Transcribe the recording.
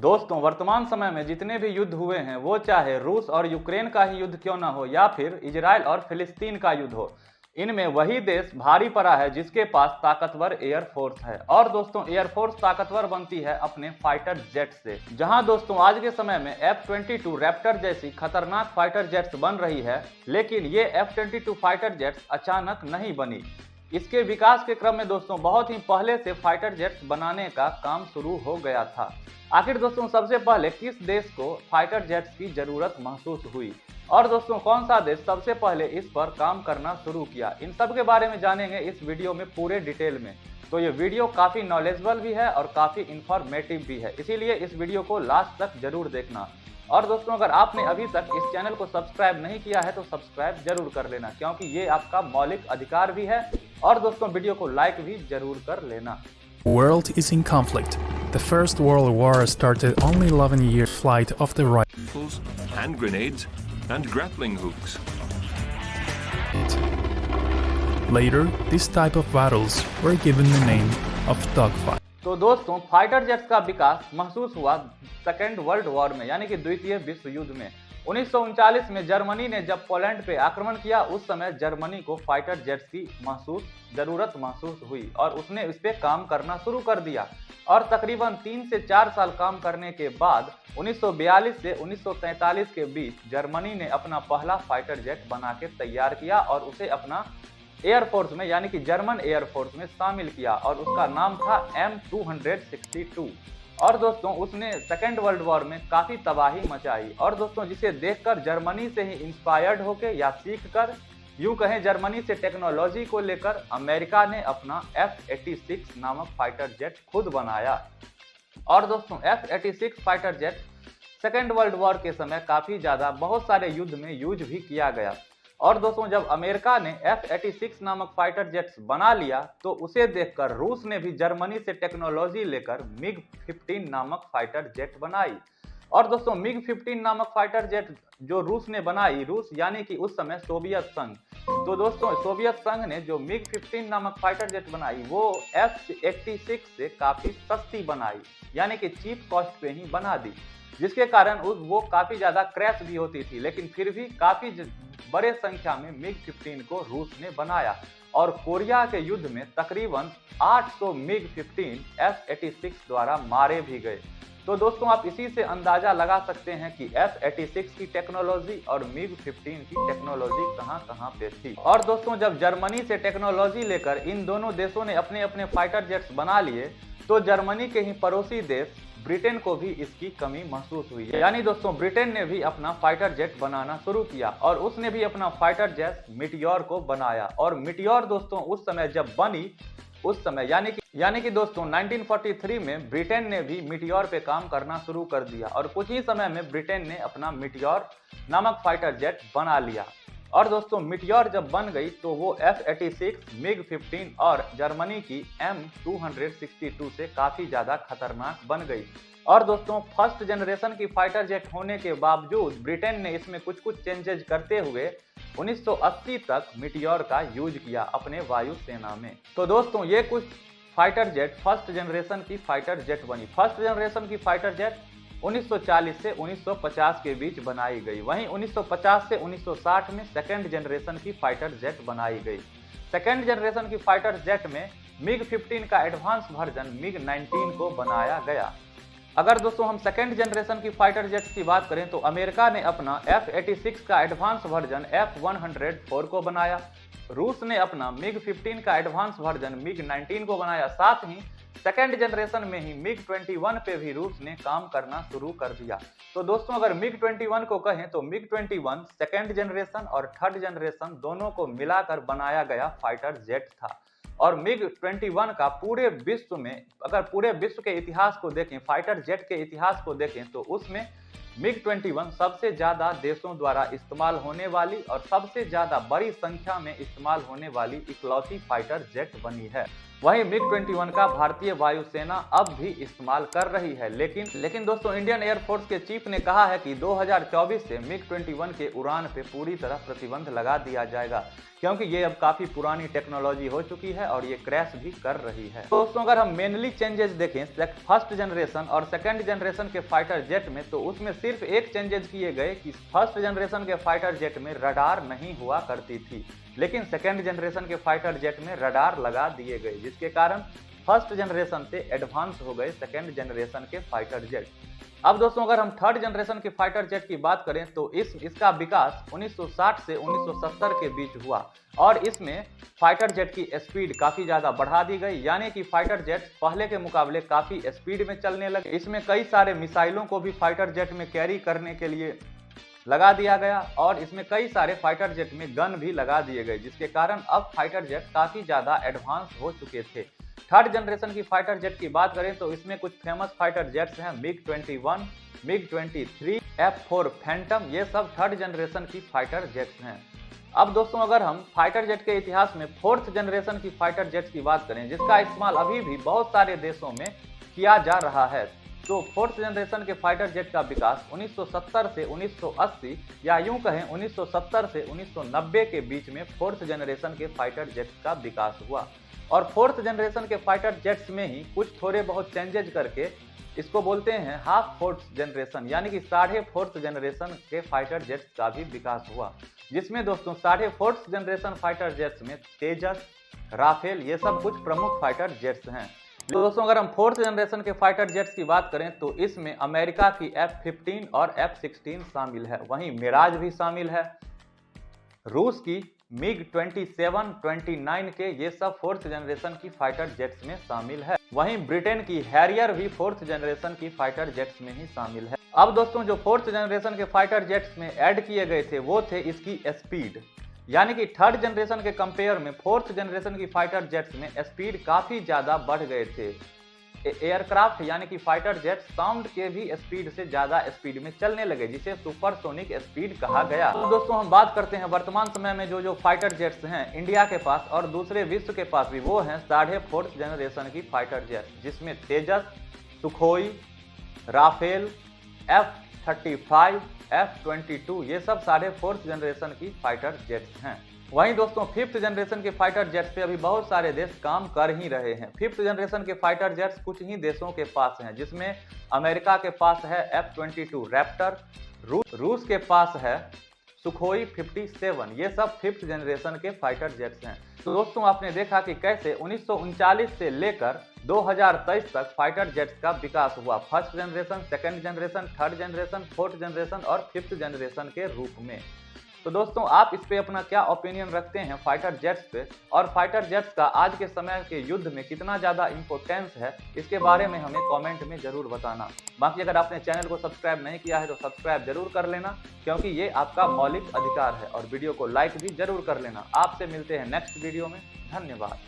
दोस्तों वर्तमान समय में जितने भी युद्ध हुए हैं वो चाहे रूस और यूक्रेन का ही युद्ध क्यों ना हो या फिर इजराइल और फिलिस्तीन का युद्ध हो, इनमें वही देश भारी पड़ा है जिसके पास ताकतवर एयरफोर्स है। और दोस्तों एयरफोर्स ताकतवर बनती है अपने फाइटर जेट से। जहां दोस्तों आज के समय में F-22 रैप्टर जैसी खतरनाक फाइटर जेट्स बन रही है, लेकिन ये F-22 फाइटर जेट्स अचानक नहीं बनी। इसके विकास के क्रम में दोस्तों बहुत ही पहले से फाइटर जेट्स बनाने का काम शुरू हो गया था। आखिर दोस्तों सबसे पहले किस देश को फाइटर जेट्स की जरूरत महसूस हुई और दोस्तों कौन सा देश सबसे पहले इस पर काम करना शुरू किया, इन सब के बारे में जानेंगे इस वीडियो में पूरे डिटेल में। तो ये वीडियो काफी नॉलेजेबल भी है और काफी इंफॉर्मेटिव भी है, इसीलिए इस वीडियो को लास्ट तक जरूर देखना। और दोस्तों अगर आपने अभी तक इस चैनल को सब्सक्राइब नहीं किया है तो सब्सक्राइब जरूर कर लेना, क्योंकि ये आपका मौलिक अधिकार भी है। और दोस्तों वीडियो को लाइक भी जरूर कर लेना। World is in conflict. The First World War started only 11 years flight of the rifles, hand grenades, and grappling hooks. Later, this type of battles were given the name of dogfight. तो दोस्तों fighter jets का विकास महसूस हुआ second world war में, यानी कि द्वितीय विश्व युद्ध में। 1939 में जर्मनी ने जब पोलैंड पे आक्रमण किया, उस समय जर्मनी को फाइटर जेट्स की जरूरत महसूस हुई और उसने इस पे काम करना शुरू कर दिया। और तकरीबन 3 से 4 साल काम करने के बाद 1942 से 1943 के बीच जर्मनी ने अपना पहला फाइटर जेट बना के तैयार किया और उसे अपना एयरफोर्स में यानी कि जर्मन एयरफोर्स में शामिल किया और उसका नाम था M262। और दोस्तों उसने सेकेंड वर्ल्ड वॉर में काफी तबाही मचाई और दोस्तों जिसे देखकर जर्मनी से ही इंस्पायर्ड होके या सीखकर, यूं कहें जर्मनी से टेक्नोलॉजी को लेकर अमेरिका ने अपना F-86 नामक फाइटर जेट खुद बनाया। और दोस्तों F-86 fighter jet second world war के समय काफी ज्यादा बहुत सारे युद्ध में यूज भी किया गया। और दोस्तों जब अमेरिका ने F-86 नामक फाइटर जेट्स बना लिया तो उसे देखकर रूस ने भी जर्मनी से टेक्नोलॉजी लेकर MiG-15 नामक फाइटर जेट बनाई। और दोस्तों MiG-15 नामक फाइटर जेट जो रूस ने बनाई, रूस यानी कि उस समय सोवियत संघ, तो दोस्तों सोवियत संघ ने जो MiG-15 नामक फाइटर जेट बनाई वो F-86 से काफी सस्ती बनाई, यानी कि चीप कॉस्ट पे ही बना दी, जिसके कारण वो काफी ज्यादा क्रैश भी होती थी। लेकिन फिर भी काफी बड़े संख्या में MiG-15 को रूस ने बनाया और कोरिया के युद्ध में तकरीबन 800 MiG-15 F-86 द्वारा मारे भी गए। तो दोस्तों आप इसी से अंदाजा लगा सकते हैं कि F-86 की टेक्नोलॉजी और MiG-15 की टेक्नोलॉजी कहां पे थी। और दोस्तों जब जर्मनी से टेक्नोलॉजी लेकर इन दोनों देशों ने अपने अपने फाइटर जेट्स बना लिए तो जर्मनी के ही पड़ोसी देश ब्रिटेन को भी इसकी कमी महसूस हुई है। यानी दोस्तों ब्रिटेन ने भी अपना फाइटर जेट बनाना शुरू किया और उसने भी अपना फाइटर जेट मिटियोर को बनाया। और मिटियोर दोस्तों उस समय जब बनी, उस समय यानी कि दोस्तों 1943 में ब्रिटेन ने भी मिटियोर पे काम करना शुरू कर दिया और कुछ ही समय में ब्रिटेन ने अपना मिटियोर नामक फाइटर जेट बना लिया। और दोस्तों मिटियोर जब बन गई तो वो F-86, MiG-15 और जर्मनी की M262 से काफी ज्यादा खतरनाक बन गई। और दोस्तों फर्स्ट जनरेशन की फाइटर जेट होने के बावजूद ब्रिटेन ने इसमें कुछ चेंजेज करते हुए 1980 तक मिटियोर का यूज किया अपने वायुसेना में। तो दोस्तों ये कुछ फाइटर जेट फर्स्ट जनरेशन की फाइटर जेट बनी। फर्स्ट जनरेशन की फाइटर जेट 1940 से 1950 के बीच बनाई गई। वहीं 1950 से 1960 में सेकेंड जनरेशन की फाइटर जेट बनाई गई। सेकेंड जनरेशन की फाइटर जेट में MiG-15 का एडवांस वर्जन MiG-19 को बनाया गया। अगर दोस्तों हम सेकेंड जनरेशन की फाइटर जेट्स की बात करें तो अमेरिका ने अपना F-86 का एडवांस वर्जन F-104 को बनाया, रूस ने अपना MiG-15 का एडवांस वर्जन MiG-19 को बनाया। साथ ही सेकेंड जनरेशन में ही MiG-21 पे भी रूस ने काम करना शुरू कर दिया। तो दोस्तों अगर MiG-21 को कहें तो MiG-21 सेकेंड जनरेशन और थर्ड जनरेशन दोनों को मिलाकर बनाया गया फाइटर जेट था। और MiG-21 का पूरे विश्व में, अगर पूरे विश्व के इतिहास को देखें, फाइटर जेट के इतिहास को देखें तो उसमें MiG-21 सबसे ज्यादा देशों द्वारा इस्तेमाल होने वाली और सबसे ज्यादा बड़ी संख्या में इस्तेमाल होने वाली इकलौती फाइटर जेट बनी है। वहीं MiG-21 का भारतीय वायुसेना अब भी इस्तेमाल कर रही है, लेकिन दोस्तों इंडियन एयरफोर्स के चीफ ने कहा है कि 2024 से MiG-21 के उड़ान पे पूरी तरह प्रतिबंध लगा दिया जाएगा, क्योंकि ये अब काफी पुरानी टेक्नोलॉजी हो चुकी है और ये क्रैश भी कर रही है। दोस्तों अगर हम मेनली चेंजेस देखें फर्स्ट जनरेशन और सेकंड जनरेशन के फाइटर जेट में, तो उसमें सिर्फ एक चेंजेस किए गए कि फर्स्ट जनरेशन के फाइटर जेट में रडार नहीं हुआ करती थी, लेकिन सेकंड जनरेशन के फाइटर जेट में रडार लगा दिए गए, जिसके कारण फर्स्ट जनरेशन से एडवांस हो गए सेकंड जनरेशन के फाइटर जेट। अब दोस्तों अगर हम थर्ड जनरेशन के फाइटर जेट की बात करें तो इसका विकास 1960 से 1970 के बीच हुआ और इसमें फाइटर जेट की स्पीड काफी ज्यादा बढ़ा दी गई, यानी कि फाइटर जेट पहले के मुकाबले काफी स्पीड में चलने लगे। इसमें कई सारे मिसाइलों को भी फाइटर जेट में कैरी करने के लिए लगा दिया गया और इसमें कई सारे फाइटर जेट में गन भी लगा दिए गए, जिसके कारण अब फाइटर जेट काफी ज्यादा एडवांस हो चुके थे। थर्ड जनरेशन की फाइटर जेट की बात करें तो इसमें कुछ फेमस फाइटर जेट्स हैं MiG-21, MiG-23, F-4 फैंटम, ये सब थर्ड जनरेशन की फाइटर जेट्स हैं। अब दोस्तों अगर हम फाइटर जेट के इतिहास में फोर्थ जनरेशन की फाइटर जेट्स की बात करें, जिसका इस्तेमाल अभी भी बहुत सारे देशों में किया जा रहा है, तो फोर्थ जनरेशन के फाइटर जेट का विकास 1970 से 1980 या यूं कहें 1970 से 1990 के बीच में फोर्थ जनरेशन के फाइटर जेट्स का विकास हुआ और फोर्थ जनरेशन के फाइटर जेट्स में ही कुछ थोड़े बहुत चेंजेज करके इसको बोलते हैं हाफ फोर्थ जनरेशन, यानी कि साढ़े फोर्थ जनरेशन के फाइटर जेट्स का भी विकास हुआ, जिसमें दोस्तों साढ़े फोर्थ जनरेशन फाइटर जेट्स में तेजस, राफेल, ये सब कुछ प्रमुख फाइटर जेट्स हैं। तो दोस्तों अगर हम फोर्थ जनरेशन के फाइटर जेट्स की बात करें तो इसमें अमेरिका की F-15 और F-16 शामिल है, वहीं मिराज भी शामिल है, रूस की MiG-27, 29 के ये सब फोर्थ जनरेशन की फाइटर जेट्स में शामिल है, वहीं ब्रिटेन की हैरियर भी फोर्थ जनरेशन की फाइटर जेट्स में ही शामिल है। अब दोस्तों जो फोर्थ जनरेशन के फाइटर जेट्स में ऐड किए गए थे वो थे इसकी स्पीड, यानी कि थर्ड जनरेशन के कंपेयर में फोर्थ जनरेशन की फाइटर जेट्स में स्पीड काफी ज्यादा बढ़ गए थे। एयरक्राफ्ट यानी कि फाइटर जेट साउंड के भी स्पीड से ज्यादा स्पीड में चलने लगे, जिसे सुपरसोनिक स्पीड कहा गया। तो दोस्तों हम बात करते हैं वर्तमान समय में जो फाइटर जेट्स हैं इंडिया के पास और दूसरे विश्व के पास भी, वो हैं साढ़े फोर्थ जनरेशन की फाइटर जेट, जिसमें तेजस, सुखोई, राफेल, F-35, F-22 ये सब साढ़े फोर्थ जनरेशन की फाइटर जेट्स हैं। वहीं दोस्तों फिफ्थ जनरेशन के फाइटर जेट्स पे अभी बहुत सारे देश काम कर ही रहे हैं। फिफ्थ जनरेशन के फाइटर जेट्स कुछ ही देशों के पास हैं, जिसमें अमेरिका के पास है F-22 रैप्टर, रूस के पास है सुखोई 57, ये सब फिफ्थ जनरेशन के फाइटर जेट्स हैं। तो दोस्तों आपने देखा कि कैसे 1939 से लेकर 2023 तक फाइटर जेट्स का विकास हुआ, first generation, second generation, third generation, fourth generation और फिफ्थ जनरेशन के रूप में। तो दोस्तों आप इस पे अपना क्या ओपिनियन रखते हैं फाइटर जेट्स पे, और फाइटर जेट्स का आज के समय के युद्ध में कितना ज़्यादा इंपॉर्टेंस है, इसके बारे में हमें कमेंट में ज़रूर बताना। बाकी अगर आपने चैनल को सब्सक्राइब नहीं किया है तो सब्सक्राइब जरूर कर लेना, क्योंकि ये आपका मौलिक अधिकार है, और वीडियो को लाइक भी जरूर कर लेना। आपसे मिलते हैं नेक्स्ट वीडियो में, धन्यवाद।